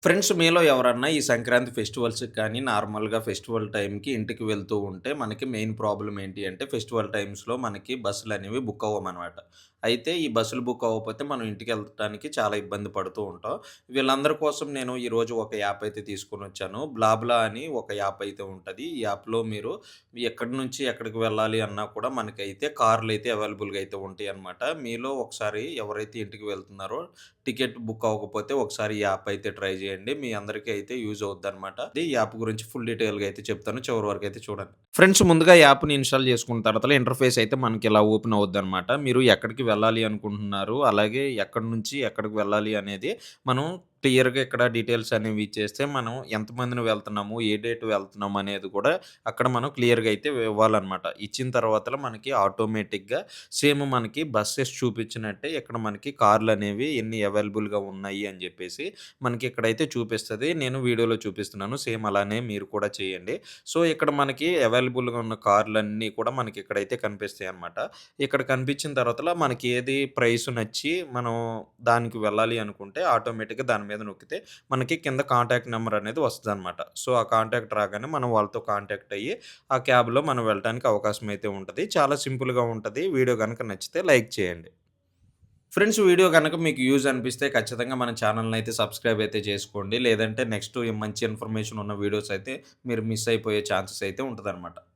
Friends మీలో ఎవరన్నా ఈ సంక్రాంతి ఫెస్టివల్స్‌కి కానీ, నార్మల్‌గా ఫెస్టివల్ టైంకి ఇంటికి వెళ్తూ ఉంటే, మనకి మెయిన్ ప్రాబ్లమ్ ఏంటి అంటే, ఫెస్టివల్ టైమ్స్‌లో మనకి బస్సులనేవి బుక్ అవ్వమనమాట. అయితే ఈ బస్సులు బుక్ అవ్వకపోతే మనం ఇంటికెళ్ళటానికి చాలా ఇబ్బంది పడుతూ ఉంటాం. వీళ్ళందరి కోసం నేను ఈరోజు ఒక యాప్ అయితే తీసుకొనొచ్చాను. బ్లాబ్లా అని ఒక యాప్ అయితే ఉంటది. ఈ యాప్‌లో మీరు ఎక్కడి నుంచి ఎక్కడికి వెళ్ళాలి అన్నా కూడా మనకైతే కార్‌లయితే అవైలబుల్‌గా అయితే ఉంటాయన్నమాట. మీలో ఒకసారి ఎవరైతే ఇంటికి వెళ్తున్నారో టికెట్ బుక్ అవ్వకపోతే ఒకసారి ఈ యాప్ అయితే ట్రై చేయండి. మీ అందరికీ అయితే యూజ్ అవుద్దనమాట. ఈ యాప్ గురించి ఫుల్ డీటెయిల్‌గా అయితే చెప్తాను. చివరి వరకు అయితే చూడండి. ఫ్రెండ్స్ ముందుగా యాప్‌ని ఇన్‌స్టాల్ చేసుకున్న తర్వాత ఇంటర్ఫేస్ అయితే మనకి ఇలా ఓపెన్ అవుద్దనమాట. మీరు ఎక్కడికి వెళ్ళాలి అనుకుంటున్నారు, అలాగే ఎక్కడి నుంచి ఎక్కడికి వెళ్ళాలి అనేది మనం క్లియర్‌గా ఇక్కడ డీటెయిల్స్ అనేవి ఇచ్చేస్తే మనం ఎంతమందిని వెళ్తున్నాము, ఏ డేట్ వెళ్తున్నాము అనేది కూడా అక్కడ మనం క్లియర్‌గా అయితే ఇవ్వాలనమాట. ఇచ్చిన తర్వాతల మనకి ఆటోమేటిక్‌గా సేమ్ మనకి బసెస్ చూపించినట్టే ఇక్కడ మనకి కార్‌లనేవి ఎన్ని అవైలబుల్‌గా ఉన్నాయి అని జెప్పేసి మనకి ఇక్కడైతే చూపిస్తది. నేను వీడియోలో చూపిస్తున్నాను. సేమ్ అలానే మీరు కూడా చేయండి. సో, ఇక్కడ మనకి అవైలబుల్‌గా ఉన్న కార్‌లన్నీ కూడా మనకి ఇక్కడైతే కనిపిస్తాయన్నమాట. ఇక్కడ కనిపించిన తర్వాతల మనకి ఏది ప్రైస్ నచ్చి మనం దానికి వెళ్ళాలి అనుకుంటే ఆటోమేటిక్‌గా దాని మీద నొక్కితే మనకి కింద కాంటాక్ట్ నంబర్ అనేది వస్తదనమాట. సో, ఆ కాంటాక్ట్ రాగానే మనం వాళ్ళతో కాంటాక్ట్ అయ్యి ఆ క్యాబ్‌లో మనం వెళ్ళటానికి అవకాశం అయితే ఉంటది. చాలా సింపుల్‌గా ఉంటది. వీడియో గనుక నచ్చితే లైక్ చేయండి. ఫ్రెండ్స్ వీడియో గనక మీకు యూజ్ అనిపిస్తే ఖచ్చితంగా మన ఛానెల్‌ని అయితే సబ్స్క్రైబ్ అయితే చేసుకోండి. లేదంటే నెక్స్ట్ మంచి ఇన్ఫర్మేషన్ ఉన్న వీడియోస్ అయితే మీరు మిస్ అయిపోయే ఛాన్సెస్ అయితే ఉంటదనమాట.